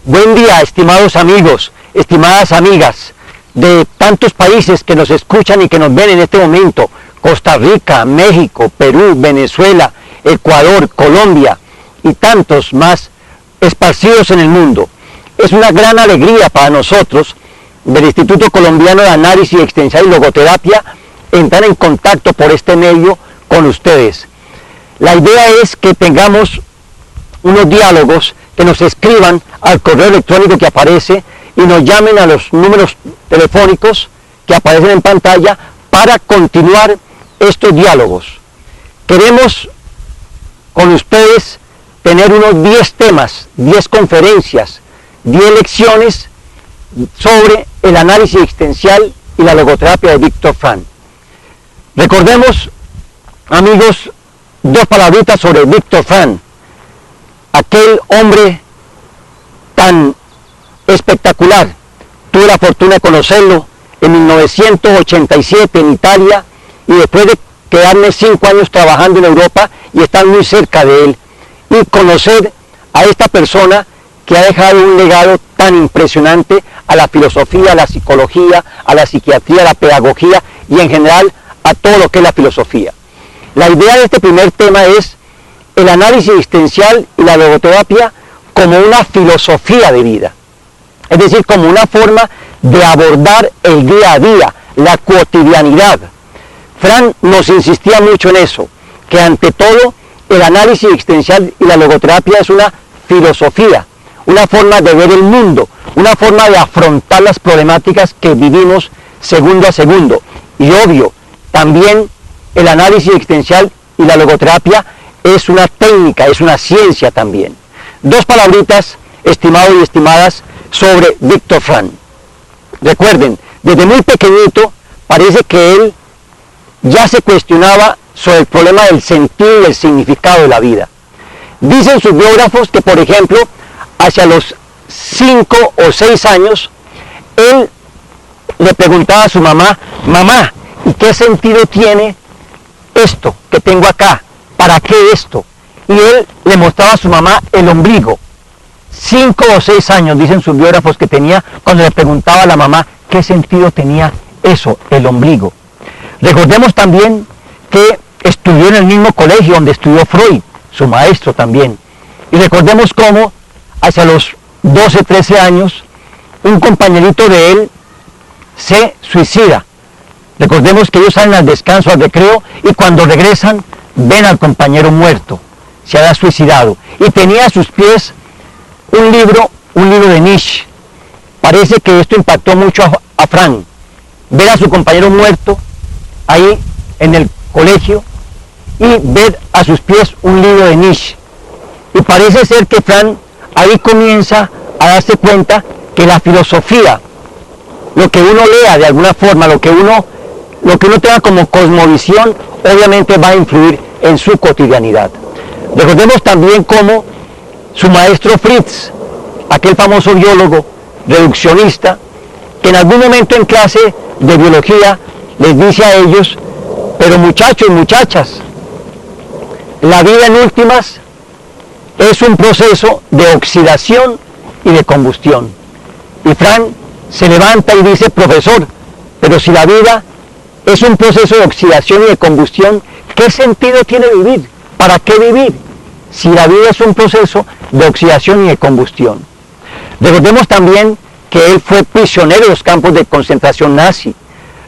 Buen día, estimados amigos, estimadas amigas de tantos países que nos escuchan y que nos ven en este momento: Costa Rica, México, Perú, Venezuela, Ecuador, Colombia y tantos más esparcidos en el mundo. Es una gran alegría para nosotros del Instituto Colombiano de Análisis Existencial y Logoterapia entrar en contacto por este medio con ustedes. La idea es que tengamos unos diálogos, que nos escriban al correo electrónico que aparece y nos llamen a los números telefónicos que aparecen en pantalla para continuar estos diálogos. Queremos con ustedes tener unos 10 temas, 10 conferencias, 10 lecciones sobre el análisis existencial y la logoterapia de Viktor Frankl. Recordemos, amigos, dos palabritas sobre Viktor Frankl, aquel hombre tan espectacular. Tuve la fortuna de conocerlo en 1987 en Italia, y después de quedarme 5 años trabajando en Europa y estar muy cerca de él y conocer a esta persona que ha dejado un legado tan impresionante a la filosofía, a la psicología, a la psiquiatría, a la pedagogía y en general a todo lo que es la filosofía. La idea de este primer tema es el análisis existencial y la logoterapia como una filosofía de vida, es decir, como una forma de abordar el día a día, la cotidianidad. Frankl nos insistía mucho en eso, que ante todo el análisis existencial y la logoterapia es una filosofía, una forma de ver el mundo, una forma de afrontar las problemáticas que vivimos segundo a segundo. Y obvio, también el análisis existencial y la logoterapia es una técnica, es una ciencia también. Dos palabritas, estimados y estimadas, sobre Viktor Frankl. Recuerden, desde muy pequeñito parece que él ya se cuestionaba sobre el problema del sentido y el significado de la vida. Dicen sus biógrafos que, por ejemplo, hacia los 5 o 6 años, él le preguntaba a su mamá: mamá, ¿y qué sentido tiene esto que tengo acá? ¿Para qué esto? Y él le mostraba a su mamá el ombligo. 5 o 6 años, dicen sus biógrafos, que tenía cuando le preguntaba a la mamá qué sentido tenía eso, el ombligo. Recordemos también que estudió en el mismo colegio donde estudió Freud, su maestro también. Y recordemos cómo hacia los 12, 13 años, un compañerito de él se suicida. Recordemos que ellos salen al descanso, al recreo, y cuando regresan ven al compañero muerto, se había suicidado, y tenía a sus pies un libro de Nietzsche. Parece que esto impactó mucho a Frankl, ver a su compañero muerto ahí en el colegio y ver a sus pies un libro de Nietzsche. Y parece ser que Frankl ahí comienza a darse cuenta que la filosofía, lo que uno lea de alguna forma, lo que uno tenga como cosmovisión, obviamente va a influir en su cotidianidad. Recordemos también cómo su maestro Fritz, aquel famoso biólogo reduccionista, que en algún momento en clase de biología les dice a ellos: pero muchachos y muchachas, la vida en últimas es un proceso de oxidación y de combustión. Y Frankl se levanta y dice: profesor, pero si la vida es un proceso de oxidación y de combustión, ¿qué sentido tiene vivir? ¿Para qué vivir? Si la vida es un proceso de oxidación y de combustión. Recordemos también que él fue prisionero de los campos de concentración nazi.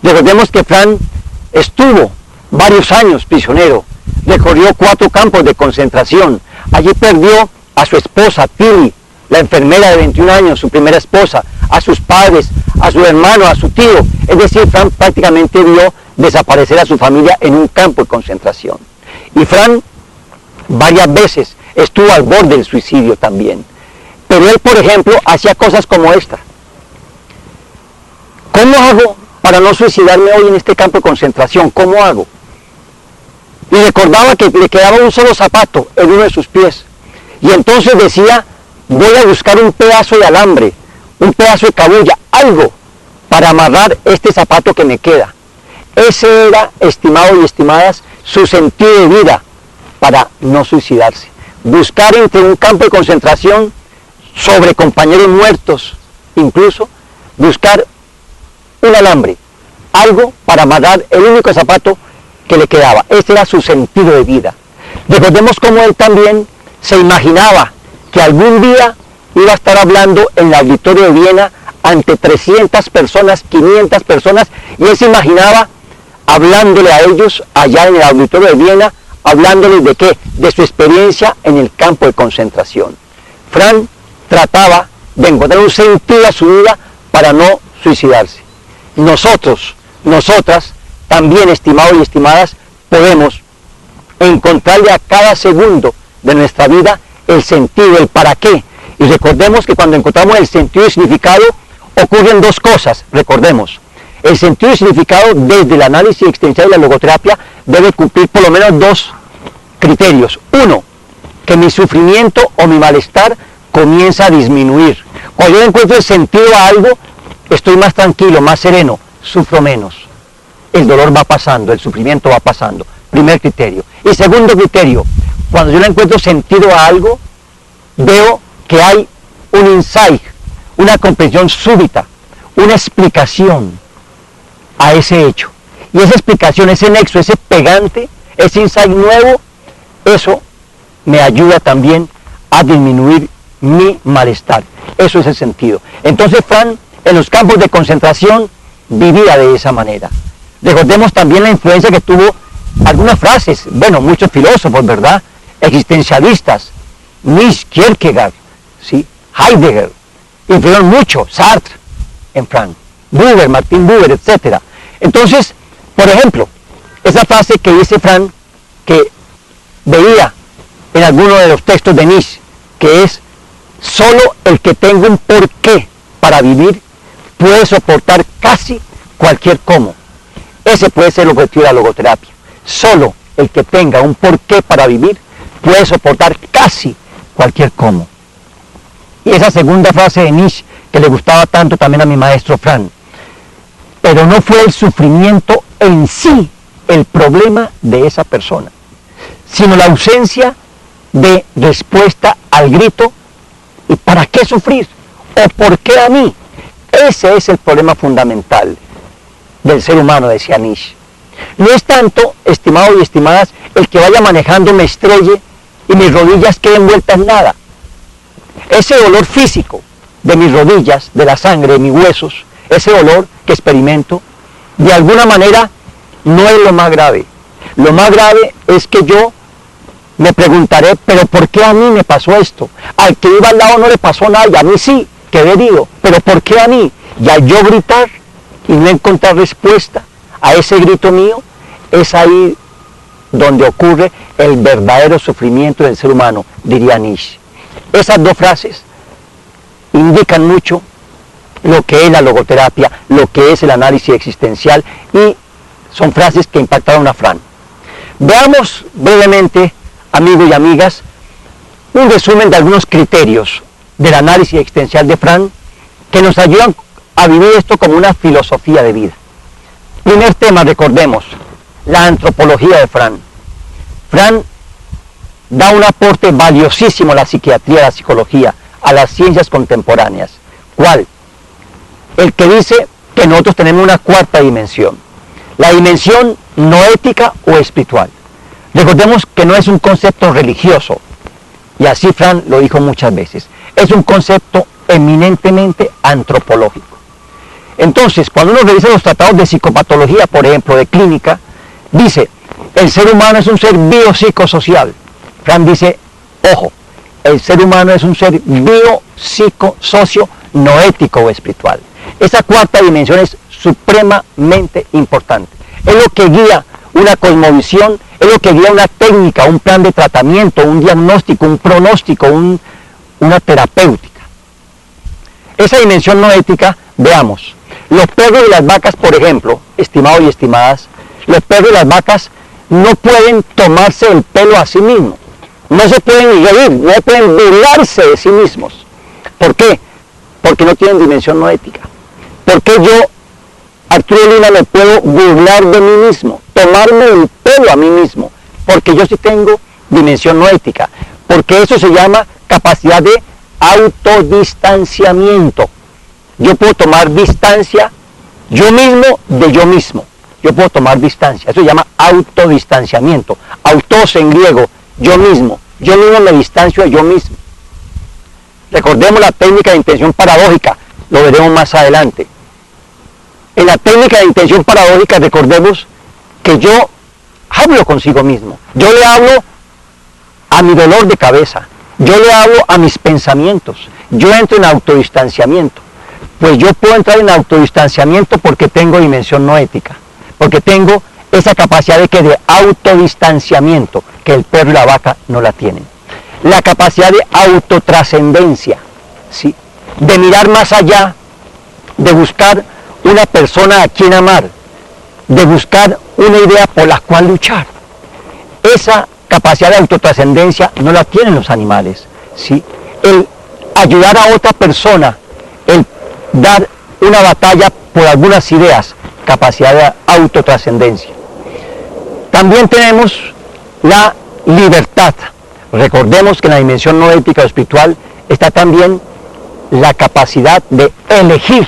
Recordemos que Frankl estuvo varios años prisionero, recorrió 4 campos de concentración. Allí perdió a su esposa, Tilly, la enfermera de 21 años, su primera esposa, a sus padres, a su hermano, a su tío. Es decir, Frankl prácticamente vio desaparecer a su familia en un campo de concentración. Y Frankl varias veces estuvo al borde del suicidio también. Pero él, por ejemplo, hacía cosas como esta: ¿cómo hago para no suicidarme hoy en este campo de concentración? ¿Cómo hago? Y recordaba que le quedaba un solo zapato en uno de sus pies. Y entonces decía: voy a buscar un pedazo de alambre, un pedazo de cabulla, algo para amarrar este zapato que me queda. Ese era, estimados y estimadas, su sentido de vida para no suicidarse. Buscar entre un campo de concentración sobre compañeros muertos, incluso buscar un alambre, algo para amarrar el único zapato que le quedaba. Ese era su sentido de vida. Recordemos cómo él también se imaginaba que algún día iba a estar hablando en el auditorio de Viena ante 300 personas, 500 personas, y él se imaginaba hablándole a ellos allá en el auditorio de Viena, hablándoles de qué, de su experiencia en el campo de concentración. Frank trataba de encontrar un sentido a su vida para no suicidarse. Nosotros, nosotras, también, estimados y estimadas, podemos encontrarle a cada segundo de nuestra vida el sentido, el para qué. Y recordemos que cuando encontramos el sentido y significado, ocurren dos cosas, recordemos. El sentido y significado desde el análisis existencial y la logoterapia debe cumplir por lo menos dos criterios. Uno, que mi sufrimiento o mi malestar comienza a disminuir. Cuando yo encuentro el sentido a algo, estoy más tranquilo, más sereno, sufro menos. El dolor va pasando, el sufrimiento va pasando. Primer criterio. Y segundo criterio, cuando yo le encuentro sentido a algo, veo que hay un insight, una comprensión súbita, una explicación a ese hecho. Y esa explicación, ese nexo, ese pegante, ese insight nuevo, eso me ayuda también a disminuir mi malestar. Eso es el sentido. Entonces Frank, en los campos de concentración, vivía de esa manera. Recordemos también la influencia que tuvo algunas frases, bueno, muchos filósofos, ¿verdad? Existencialistas, Nietzsche, Kierkegaard, ¿sí? Heidegger, influyeron mucho, Sartre, en Frank, Buber, Martin Buber, etc. Entonces, por ejemplo, esa frase que dice Frank, que veía en alguno de los textos de Nietzsche, que es, solo el que tenga un porqué para vivir puede soportar casi cualquier cómo. Ese puede ser el objetivo de la logoterapia. Solo el que tenga un porqué para vivir puede soportar casi cualquier cómo. Y esa segunda frase de Nietzsche, que le gustaba tanto también a mi maestro Frank, pero no fue el sufrimiento en sí el problema de esa persona, sino la ausencia de respuesta al grito, ¿y para qué sufrir? ¿O por qué a mí? Ese es el problema fundamental del ser humano, decía Nietzsche. No es tanto, estimados y estimadas, el que vaya manejando me estrelle y mis rodillas queden vueltas en nada. Ese dolor físico de mis rodillas, de la sangre, de mis huesos, ese dolor que experimento, de alguna manera no es lo más grave. Lo más grave es que yo me preguntaré, pero ¿por qué a mí me pasó esto? Al que iba al lado no le pasó nada y a mí sí, quedé herido, pero ¿por qué a mí? Y al yo gritar y no encontrar respuesta a ese grito mío, es ahí donde ocurre el verdadero sufrimiento del ser humano, diría Nietzsche. Esas dos frases indican mucho lo que es la logoterapia, lo que es el análisis existencial, y son frases que impactaron a Frank. Veamos brevemente, amigos y amigas, un resumen de algunos criterios del análisis existencial de Frank que nos ayudan a vivir esto como una filosofía de vida. Primer tema, recordemos, la antropología de Frank. Frank da un aporte valiosísimo a la psiquiatría, a la psicología, a las ciencias contemporáneas. ¿Cuál? El que dice que nosotros tenemos una cuarta dimensión, la dimensión no ética o espiritual. Recordemos que no es un concepto religioso, y así Frank lo dijo muchas veces, es un concepto eminentemente antropológico. Entonces, cuando uno revisa los tratados de psicopatología, por ejemplo, de clínica, dice, el ser humano es un ser biopsicosocial. Frank dice, ojo, el ser humano es un ser biopsicosocio no ético o espiritual. Esa cuarta dimensión es supremamente importante. Es lo que guía una cosmovisión, es lo que guía una técnica, un plan de tratamiento, un diagnóstico, un pronóstico, una terapéutica. Esa dimensión no ética, veamos, los perros y las vacas, por ejemplo, estimados y estimadas, los perros y las vacas no pueden tomarse el pelo a sí mismos, no se pueden reír, no pueden burlarse de sí mismos. ¿Por qué? Porque no tienen dimensión no ética. ¿Por qué yo, Arturo Lina, me puedo burlar de mí mismo, tomarme el pelo a mí mismo? Porque yo sí tengo dimensión no ética, porque eso se llama capacidad de autodistanciamiento. Yo puedo tomar distancia yo mismo de yo mismo. Yo puedo tomar distancia. Eso se llama autodistanciamiento. Autos en griego, yo mismo. Yo mismo me distancio de yo mismo. Recordemos la técnica de intención paradójica. Lo veremos más adelante. En la técnica de intención paradójica recordemos que yo hablo consigo mismo. Yo le hablo a mi dolor de cabeza. Yo le hablo a mis pensamientos. Yo entro en autodistanciamiento. Pues yo puedo entrar en autodistanciamiento porque tengo dimensión noética. Porque tengo esa capacidad de autodistanciamiento que el perro y la vaca no la tienen. La capacidad de autotrascendencia, ¿sí? De mirar más allá, de buscar una persona a quien amar, de buscar una idea por la cual luchar. Esa capacidad de autotrascendencia no la tienen los animales, ¿sí? El ayudar a otra persona, el dar una batalla por algunas ideas, capacidad de autotrascendencia. También tenemos la libertad. Recordemos que en la dimensión no ética o espiritual está también la capacidad de elegir.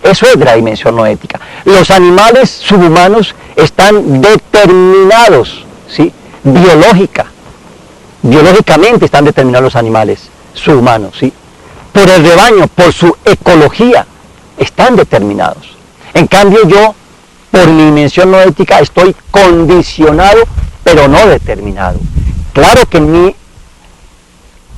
Eso es de la dimensión no ética. Los animales subhumanos están determinados, ¿sí? Biológicamente están determinados los animales subhumanos, ¿sí? Por el rebaño, por su ecología, están determinados. En cambio yo, por mi dimensión no ética, estoy condicionado, pero no determinado. Claro que en mí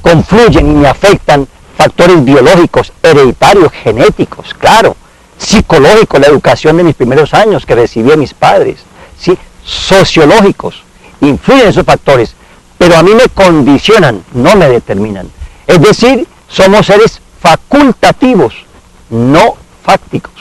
confluyen y me afectan factores biológicos, hereditarios, genéticos, claro, psicológicos, la educación de mis primeros años que recibí de mis padres, ¿sí? Sociológicos, influyen esos factores, pero a mí me condicionan, no me determinan. Es decir, somos seres facultativos, no fácticos.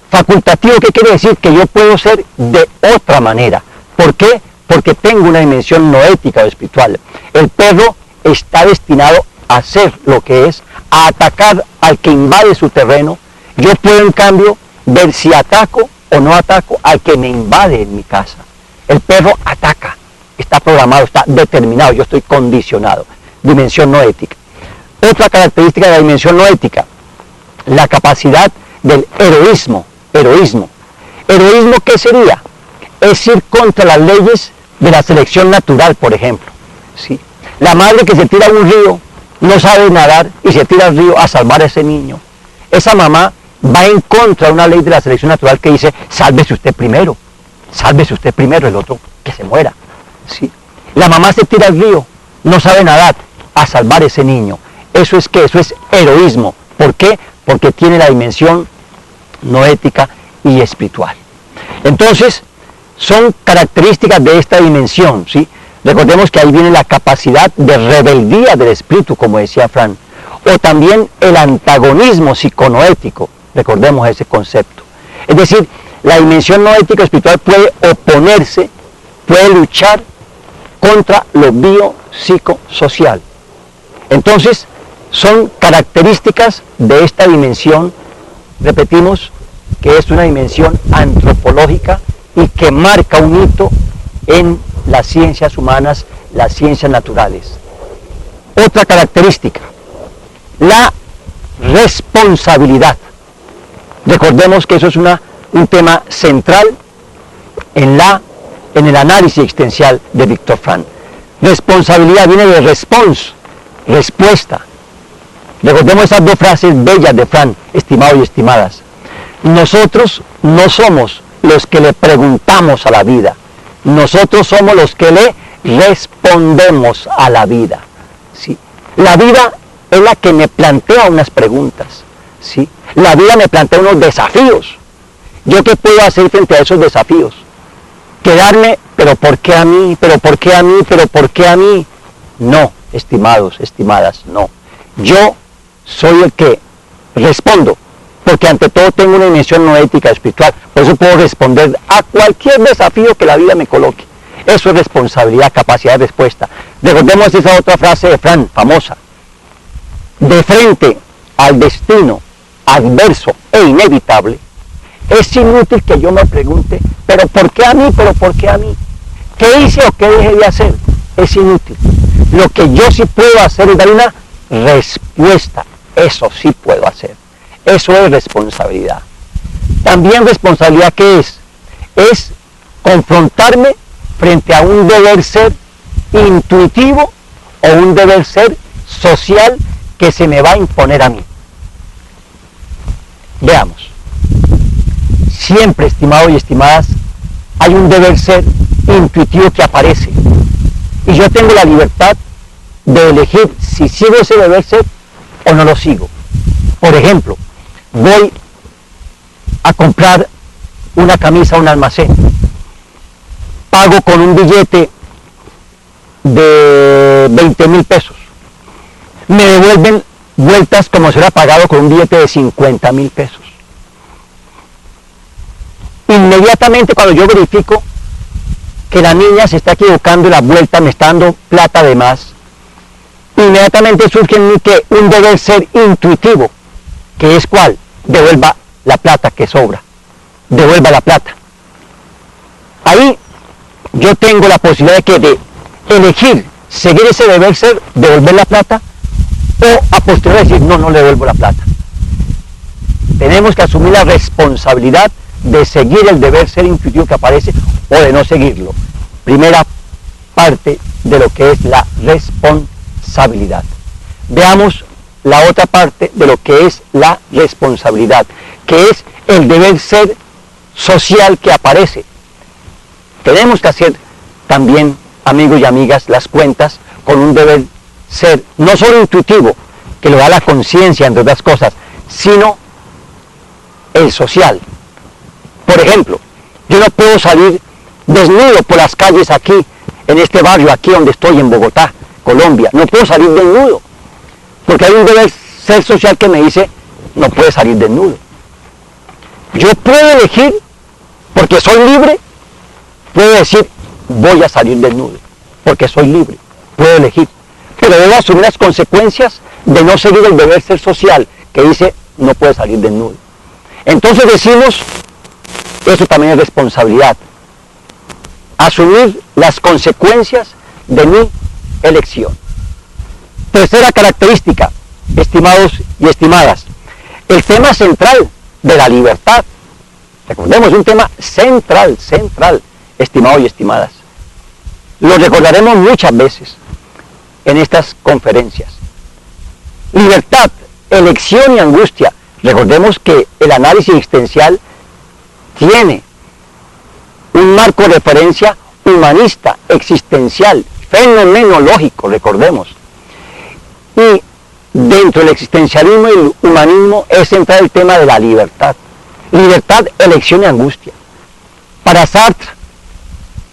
Facultativo, ¿qué quiere decir? Que yo puedo ser de otra manera. ¿Por qué? Porque tengo una dimensión no ética o espiritual. El perro está destinado a hacer lo que es, a atacar al que invade su terreno. Yo puedo, en cambio, ver si ataco o no ataco al que me invade en mi casa. El perro ataca, está programado, está determinado, yo estoy condicionado. Dimensión no ética. Otra característica de la dimensión no ética, la capacidad del heroísmo. Heroísmo, ¿qué sería? Es ir contra las leyes de la selección natural, por ejemplo, ¿sí? La madre que se tira a un río, no sabe nadar y se tira al río a salvar a ese niño. Esa mamá va en contra de una ley de la selección natural que dice, sálvese usted primero, el otro que se muera, ¿sí? La mamá se tira al río, no sabe nadar, a salvar a ese niño. ¿Eso es qué? Eso es heroísmo. ¿Por qué? Porque tiene la dimensión no ética y espiritual. Entonces, son características de esta dimensión, ¿sí? Recordemos que ahí viene la capacidad de rebeldía del espíritu, como decía Fran, o también el antagonismo psiconoético, recordemos ese concepto. Es decir, la dimensión no ética espiritual puede oponerse, puede luchar contra lo biopsicosocial. Entonces, son características de esta dimensión, repetimos, que es una dimensión antropológica y que marca un hito en las ciencias humanas, las ciencias naturales. Otra característica, la responsabilidad. Recordemos que eso es un tema central en el análisis existencial de Víctor Frank. Responsabilidad viene de response, respuesta. Recordemos esas dos frases bellas de Frank, estimados y estimadas. Nosotros no somos los que le preguntamos a la vida, nosotros somos los que le respondemos a la vida, ¿sí? La vida es la que me plantea unas preguntas, ¿sí? La vida me plantea unos desafíos. ¿Yo qué puedo hacer frente a esos desafíos? Quedarme, pero ¿por qué a mí? ¿Pero por qué a mí? ¿Pero por qué a mí? No, estimados, estimadas, no. Yo soy el que respondo, porque ante todo tengo una dimensión no ética espiritual, por eso puedo responder a cualquier desafío que la vida me coloque. Eso es responsabilidad, capacidad de respuesta. Recordemos esa otra frase de Frank, famosa. De frente al destino adverso e inevitable, es inútil que yo me pregunte, ¿pero por qué a mí? ¿Pero por qué a mí? ¿Qué hice o qué dejé de hacer? Es inútil. Lo que yo sí puedo hacer es dar una respuesta. Eso sí puedo hacer. Eso es responsabilidad. También responsabilidad, ¿qué es? Es confrontarme frente a un deber ser intuitivo o un deber ser social que se me va a imponer a mí. Veamos. Siempre, estimados y estimadas, hay un deber ser intuitivo que aparece. Y yo tengo la libertad de elegir si sigo ese deber ser o no lo sigo. Por ejemplo, voy a comprar una camisa a un almacén. Pago con un billete de 20,000 pesos. Me devuelven vueltas como si hubiera pagado con un billete de 50,000 pesos. Inmediatamente cuando yo verifico que la niña se está equivocando y la vuelta me está dando plata de más, inmediatamente surge en mí que un deber ser intuitivo, que es ¿cuál? Devuelva la plata que sobra, devuelva la plata. Ahí yo tengo la posibilidad de elegir seguir ese deber ser, devolver la plata, o a posteriori decir no le devuelvo la plata. Tenemos que asumir la responsabilidad de seguir el deber ser intuitivo que aparece o de no seguirlo. Primera parte de lo que es la responsabilidad. Veamos la otra parte de lo que es la responsabilidad, que es el deber ser social que aparece. Tenemos que hacer también, amigos y amigas, las cuentas con un deber ser no solo intuitivo, que lo da la conciencia entre otras cosas, sino el social. Por ejemplo, yo no puedo salir desnudo por las calles aquí, en este barrio, aquí donde estoy, en Bogotá, Colombia. No puedo salir desnudo, porque hay un deber ser social que me dice, no puedes salir desnudo. Yo puedo elegir, porque soy libre, puedo decir, voy a salir desnudo, porque soy libre, puedo elegir. Pero debo asumir las consecuencias de no seguir el deber ser social, que dice, no puedes salir desnudo. Entonces decimos, eso también es responsabilidad. Asumir las consecuencias de mi elección. Tercera característica, estimados y estimadas, el tema central de la libertad. Recordemos, un tema central, estimados y estimadas. Lo recordaremos muchas veces en estas conferencias. Libertad, elección y angustia. Recordemos que el análisis existencial tiene un marco de referencia humanista, existencial, fenomenológico, recordemos. Y dentro del existencialismo y el humanismo es central el tema de la libertad. Libertad, elección y angustia. Para Sartre,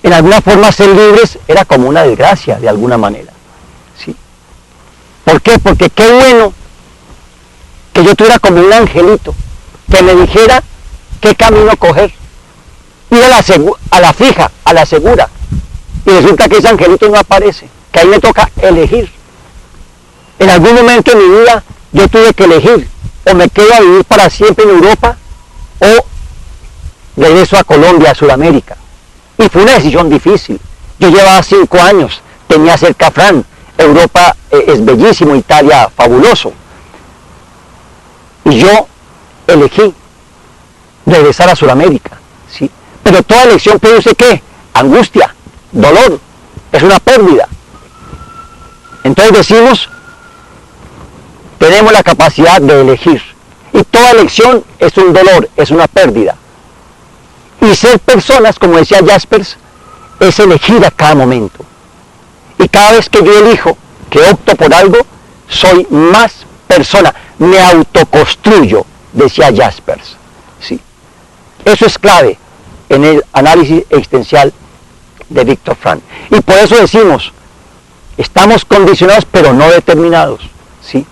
en alguna forma ser libres era como una desgracia, de alguna manera. ¿Sí? ¿Por qué? Porque qué bueno que yo tuviera como un angelito que me dijera qué camino coger. Ir a la fija, a la segura. Y resulta que ese angelito no aparece, que ahí me toca elegir. En algún momento de mi vida yo tuve que elegir, o me quedo a vivir para siempre en Europa, o regreso a Colombia, a Sudamérica. Y fue una decisión difícil. Yo llevaba 5 años, tenía cerca a Fran, Europa es bellísimo, Italia fabuloso. Y yo elegí regresar a Sudamérica, ¿sí? Pero toda elección produce ¿qué? Angustia, dolor, es una pérdida. Entonces decimos, tenemos la capacidad de elegir. Y toda elección es un dolor, es una pérdida. Y ser personas, como decía Jaspers, es elegir a cada momento. Y cada vez que yo elijo, que opto por algo, soy más persona, me autoconstruyo, decía Jaspers. ¿Sí? Eso es clave en el análisis existencial de Viktor Frankl. Y por eso decimos, estamos condicionados pero no determinados. ¿Sí?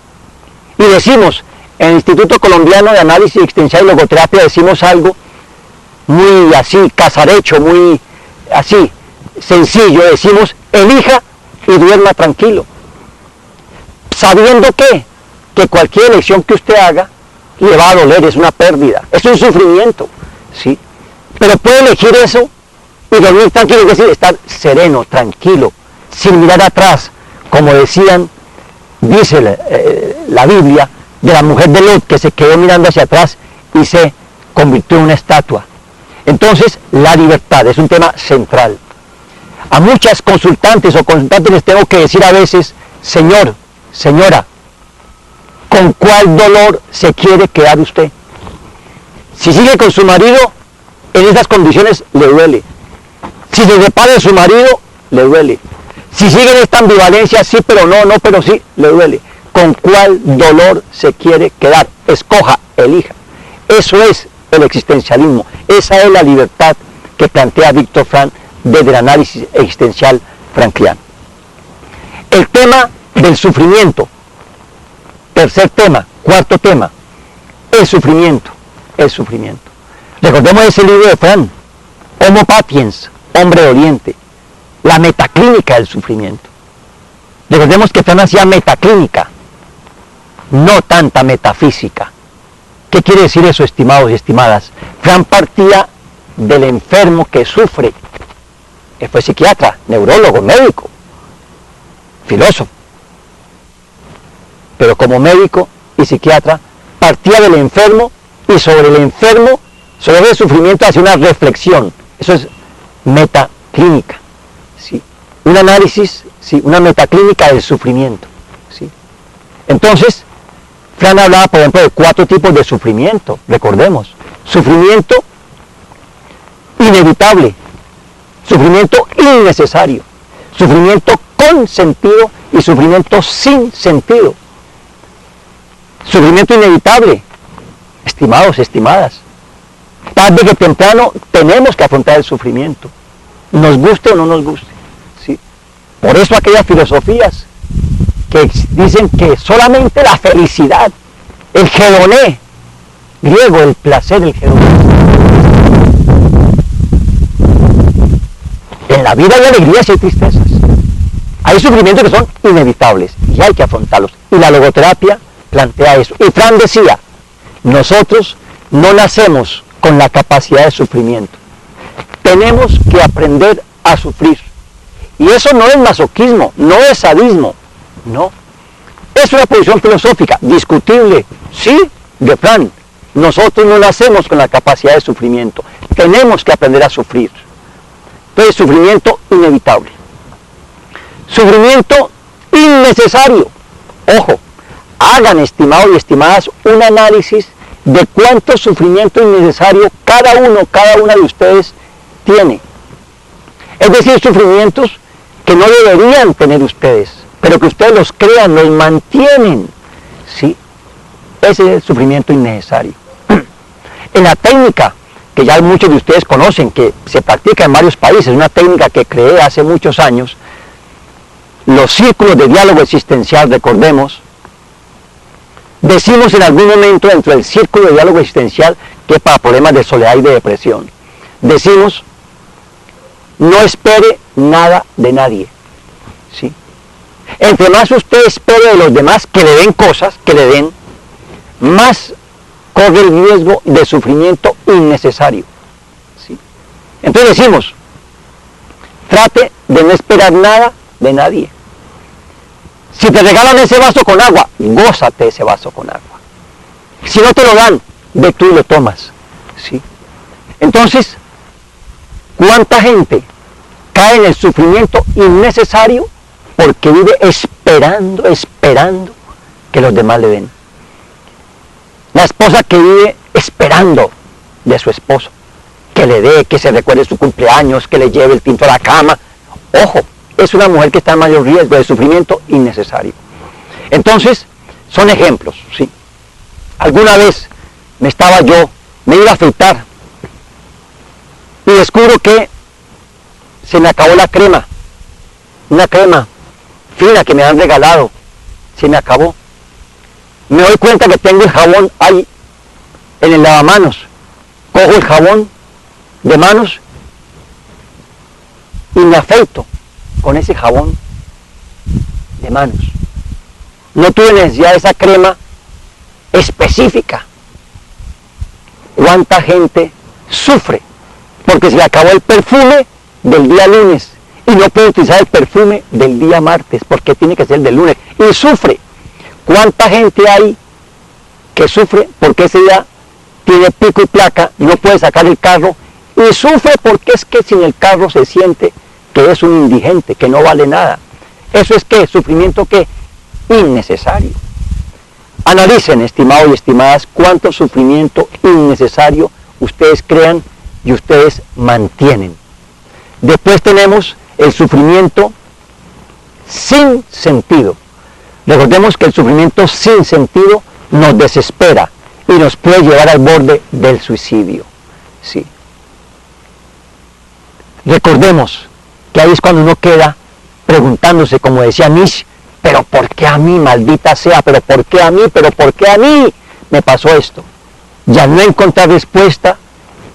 Y decimos, en el Instituto Colombiano de Análisis Existencial y Logoterapia decimos algo muy así, casarecho, muy así, sencillo. Decimos, elija y duerma tranquilo. Sabiendo que cualquier elección que usted haga le va a doler, es una pérdida, es un sufrimiento, ¿sí? Pero puede elegir eso y dormir tranquilo, es decir, estar sereno, tranquilo, sin mirar atrás, como decían, dice la Biblia, de la mujer de Lot, que se quedó mirando hacia atrás y se convirtió en una estatua. Entonces, la libertad es un tema central. A muchas consultantes o consultantes les tengo que decir a veces, señor, señora, ¿con cuál dolor se quiere quedar usted? Si sigue con su marido, en esas condiciones le duele. Si se separa de su marido, le duele. Si sigue en esta ambivalencia, sí pero no, no pero sí, le duele. ¿Con cuál dolor se quiere quedar? Escoja, elija. Eso es el existencialismo. Esa es la libertad que plantea Víctor Frank desde el análisis existencial frankliano. El tema del sufrimiento. Tercer tema, cuarto tema, el sufrimiento, el sufrimiento. Recordemos ese libro de Frank, Homo Sapiens, hombre de Oriente, la metaclínica del sufrimiento. Recordemos que Frank hacía metaclínica, no tanta metafísica. ¿Qué quiere decir eso, estimados y estimadas? Frank partía del enfermo que sufre. Él fue psiquiatra, neurólogo, médico, filósofo. Pero como médico y psiquiatra, partía del enfermo y sobre el enfermo, sobre el sufrimiento, hacía una reflexión. Eso es metaclínica, ¿sí? Un análisis, ¿sí? Una metaclínica del sufrimiento, ¿sí? Entonces, Frank hablaba, por ejemplo, de 4 tipos de sufrimiento, recordemos. Sufrimiento inevitable, sufrimiento innecesario, sufrimiento con sentido y sufrimiento sin sentido. Sufrimiento inevitable, estimados, estimadas. Tarde que temprano tenemos que afrontar el sufrimiento, nos guste o no nos guste, ¿sí? Por eso aquellas filosofías que dicen que solamente la felicidad, el hedoné, griego, el placer, el hedoné. En la vida hay alegrías y hay tristezas. Hay sufrimientos que son inevitables y hay que afrontarlos. Y la logoterapia plantea eso. Y Frank decía, nosotros no nacemos con la capacidad de sufrimiento. Tenemos que aprender a sufrir. Y eso no es masoquismo, no es sadismo, no. Es una posición filosófica, discutible, sí, de Frank. Nosotros no nacemos con la capacidad de sufrimiento. Tenemos que aprender a sufrir. Entonces, sufrimiento inevitable. Sufrimiento innecesario. Ojo, hagan, estimados y estimadas, un análisis de cuánto sufrimiento innecesario cada una de ustedes tiene. Es decir, sufrimientos que no deberían tener ustedes, pero que ustedes los crean, los mantienen. ¿Sí? Ese es el sufrimiento innecesario. En la técnica, que ya muchos de ustedes conocen, que se practica en varios países, una técnica que creé hace muchos años, los círculos de diálogo existencial, recordemos, decimos en algún momento dentro del círculo de diálogo existencial que para problemas de soledad y de depresión, decimos, no espere nada de nadie, ¿sí? Entre más usted espere de los demás que le den cosas, que le den, más corre el riesgo de sufrimiento innecesario, ¿sí? Entonces decimos, trate de no esperar nada de nadie. Si te regalan ese vaso con agua, gózate ese vaso con agua. Si no te lo dan, ve tú y lo tomas, ¿sí? Entonces, ¿cuánta gente cae en el sufrimiento innecesario porque vive esperando que los demás le den? La esposa que vive esperando de su esposo, que le dé, que se recuerde su cumpleaños, que le lleve el tinto a la cama. Ojo, es una mujer que está en mayor riesgo de sufrimiento innecesario. Entonces, son ejemplos, ¿sí? Alguna vez me iba a afeitar y descubro que se me acabó la crema, una crema fina que me han regalado, se me acabó. Me doy cuenta que tengo el jabón ahí en el lavamanos, cojo el jabón de manos y me afeito con ese jabón de manos. No tuve necesidad de esa crema específica. ¿Cuánta gente sufre porque se le acabó el perfume del día lunes y no puede utilizar el perfume del día martes porque tiene que ser el del lunes y sufre. ¿Cuánta gente hay que sufre porque ese día tiene pico y placa y no puede sacar el carro y sufre porque es que sin el carro se siente que es un indigente, que no vale nada? Eso es que sufrimiento que innecesario. Analicen, estimados y estimadas, cuánto sufrimiento innecesario ustedes crean y ustedes mantienen. Después tenemos el sufrimiento sin sentido. Recordemos que el sufrimiento sin sentido nos desespera y nos puede llevar al borde del suicidio. Sí. Recordemos que ahí es cuando uno queda preguntándose, como decía Nietzsche, pero ¿por qué a mí, maldita sea? ¿Pero por qué a mí? ¿Pero por qué a mí me pasó esto? Ya no encontrar respuesta,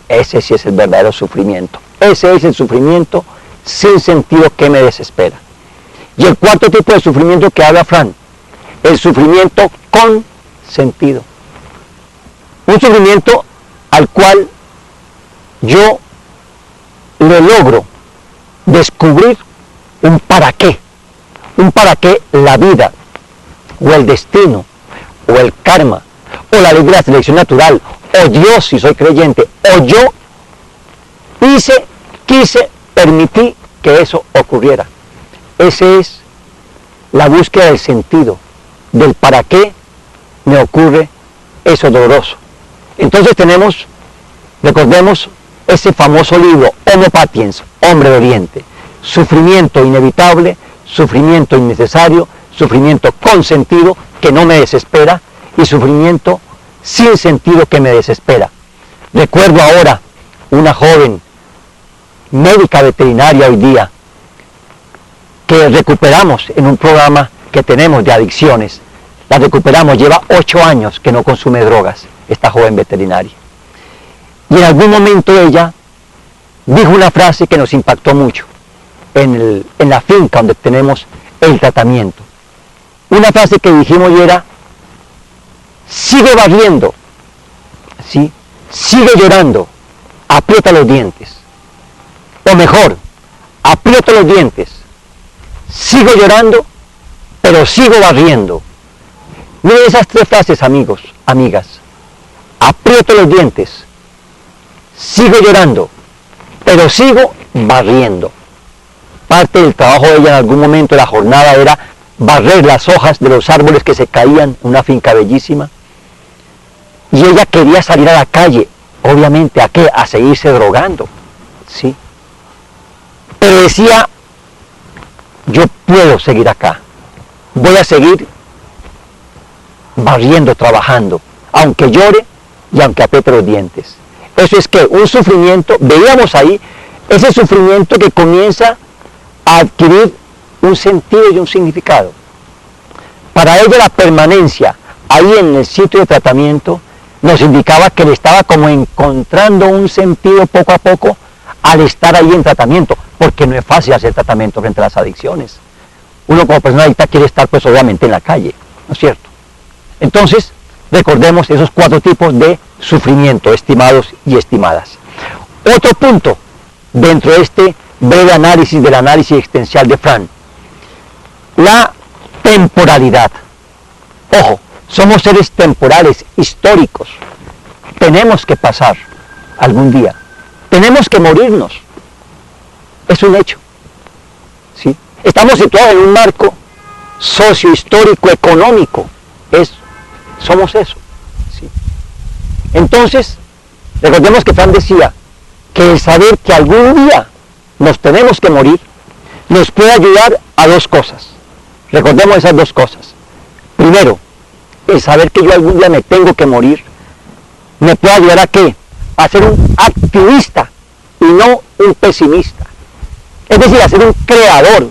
ese sí es el verdadero sufrimiento. Ese es el sufrimiento sin sentido que me desespera. Y el cuarto tipo de sufrimiento que habla Fran, el sufrimiento con sentido. Un sufrimiento al cual yo le logro descubrir un para qué la vida, o el destino, o el karma, o la ley de la selección natural, o Dios si soy creyente, o yo quise, permití que eso ocurriera. Esa es la búsqueda del sentido, del para qué me ocurre eso doloroso. Entonces recordemos ese famoso libro, Homo Sapiens, Hombre de Oriente, sufrimiento inevitable, sufrimiento innecesario, sufrimiento con sentido que no me desespera y sufrimiento sin sentido que me desespera. Recuerdo ahora una joven médica veterinaria hoy día que recuperamos en un programa que tenemos de adicciones. La recuperamos, lleva 8 años que no consume drogas, esta joven veterinaria. Y en algún momento ella dijo una frase que nos impactó mucho en la finca donde tenemos el tratamiento. Una frase que dijimos y era: sigue barriendo, ¿sí? Sigue llorando, aprieta los dientes. O mejor, aprieto los dientes, sigo llorando, pero sigo barriendo. Miren esas 3 frases, amigos, amigas. Aprieto los dientes, sigo llorando, pero sigo barriendo. Parte del trabajo de ella en algún momento de la jornada era barrer las hojas de los árboles que se caían en una finca bellísima. Y ella quería salir a la calle, obviamente, ¿a qué? A seguirse drogando, ¿sí? Pero decía: yo puedo seguir acá, voy a seguir barriendo, trabajando, aunque llore y aunque apriete los dientes. Eso es que un sufrimiento, veíamos ahí, ese sufrimiento que comienza a adquirir un sentido y un significado. Para ella la permanencia ahí en el sitio de tratamiento nos indicaba que le estaba como encontrando un sentido poco a poco al estar ahí en tratamiento, porque no es fácil hacer tratamiento frente a las adicciones. Uno como persona adicta quiere estar pues obviamente en la calle, ¿no es cierto? Entonces, recordemos esos 4 tipos de sufrimiento, estimados y estimadas. Otro punto dentro de este breve análisis del análisis existencial de Fran, la temporalidad. Ojo, somos seres temporales, históricos. Tenemos que pasar algún día. Tenemos que morirnos. Es un hecho. ¿Sí? Estamos situados en un marco sociohistórico, económico. Somos eso. ¿Sí? Entonces, recordemos que Fran decía que el saber que algún día nos tenemos que morir nos puede ayudar a 2 cosas. Recordemos esas 2 cosas. Primero, el saber que yo algún día me tengo que morir me puede ayudar a ¿qué? A ser un activista y no un pesimista. Es decir, a ser un creador.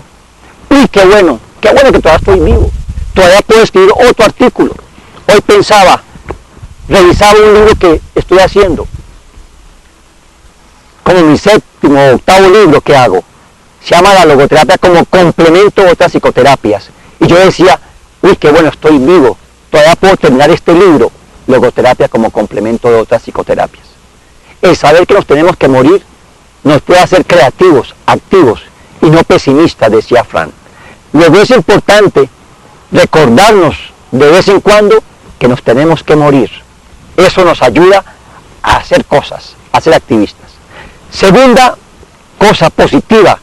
Uy, qué bueno que todavía estoy vivo. Todavía puedo escribir otro artículo. Hoy revisaba un libro que estoy haciendo, como mi 7º o 8º libro que hago. Se llama la logoterapia como complemento a otras psicoterapias. Y yo decía, uy, qué bueno, estoy vivo. Todavía puedo terminar este libro, logoterapia como complemento de otras psicoterapias. El saber que nos tenemos que morir nos puede hacer creativos, activos y no pesimistas, decía Fran. Luego es importante recordarnos de vez en cuando que nos tenemos que morir. Eso nos ayuda a hacer cosas, a ser activistas. Segunda cosa positiva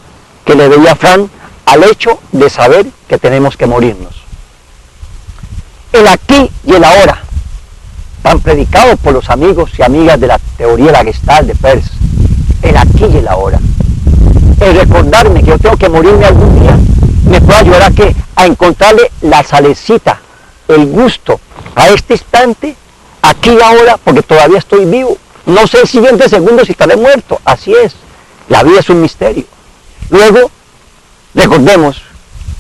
que le veía Fran al hecho de saber que tenemos que morirnos. El aquí y el ahora, tan predicado por los amigos y amigas de la teoría de la Gestalt de Peirce. El aquí y el ahora. El recordarme que yo tengo que morirme algún día me puede ayudar a ¿qué? A encontrarle la salecita, el gusto a este instante, aquí y ahora, porque todavía estoy vivo. No sé el siguiente segundo si estaré muerto. Así es. La vida es un misterio. Luego, recordemos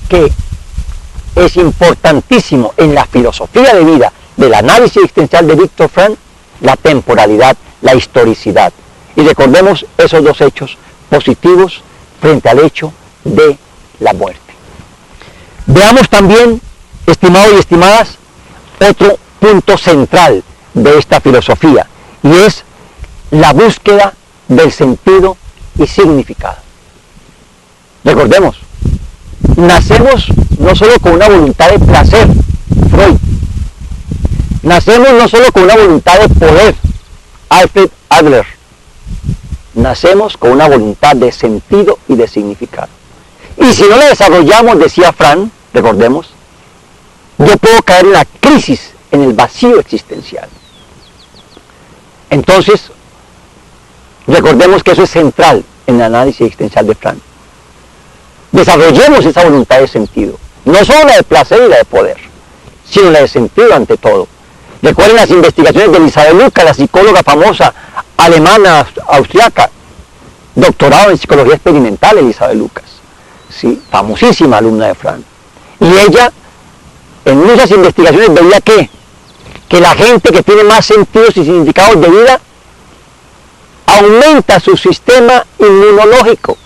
que es importantísimo en la filosofía de vida del análisis existencial de Viktor Frankl la temporalidad, la historicidad. Y recordemos esos dos hechos positivos frente al hecho de la muerte. Veamos también, estimados y estimadas, otro punto central de esta filosofía, y es la búsqueda del sentido y significado. Recordemos, nacemos no solo con una voluntad de placer, Freud. Nacemos no solo con una voluntad de poder, Alfred Adler. Nacemos con una voluntad de sentido y de significado. Y si no la desarrollamos, decía Fran, recordemos, yo puedo caer en la crisis, en el vacío existencial. Entonces, recordemos que eso es central en el análisis existencial de Fran. Desarrollemos esa voluntad de sentido, no solo la de placer y la de poder, sino la de sentido ante todo. Recuerden las investigaciones de Elizabeth Lucas, la psicóloga famosa alemana, austriaca, doctorado en psicología experimental, Elizabeth Lucas, ¿sí? Famosísima alumna de Fran. Y ella, en muchas investigaciones, veía que la gente que tiene más sentidos y significados de vida aumenta su sistema inmunológico,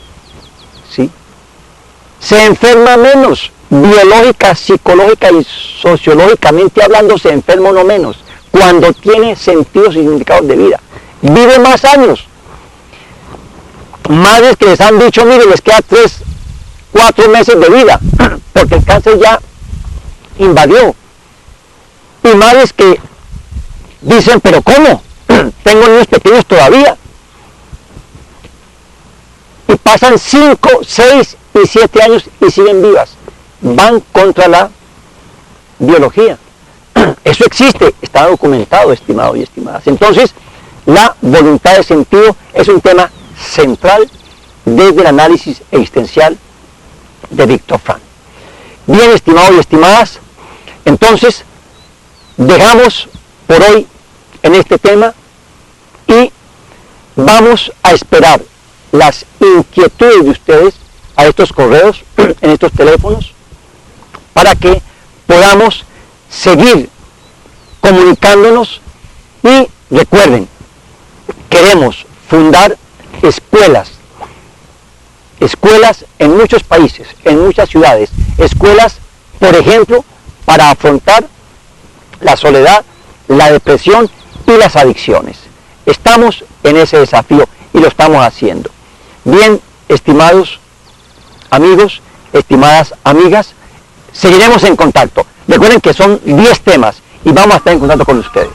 ¿sí? Se enferma menos, biológica, psicológica y sociológicamente hablando, se enferma uno menos cuando tiene sentidos y significados de vida. Vive más años. Madres que les han dicho, mire, les queda 3, 4 meses de vida, porque el cáncer ya invadió. Y madres que dicen, pero ¿cómo? Tengo niños pequeños todavía. Y pasan 5, 6 y 7 años y siguen vivas. Van contra la biología. Eso existe, está documentado, estimados y estimadas. Entonces, la voluntad de sentido es un tema central desde el análisis existencial de Viktor Frankl. Bien, estimados y estimadas, entonces dejamos por hoy en este tema y vamos a esperar las inquietudes de ustedes a estos correos, en estos teléfonos, para que podamos seguir comunicándonos. Y recuerden, queremos fundar escuelas en muchos países, en muchas ciudades, escuelas, por ejemplo, para afrontar la soledad, la depresión y las adicciones. Estamos en ese desafío y lo estamos haciendo. Bien, estimados amigos, estimadas amigas, seguiremos en contacto. Recuerden que son 10 temas y vamos a estar en contacto con ustedes.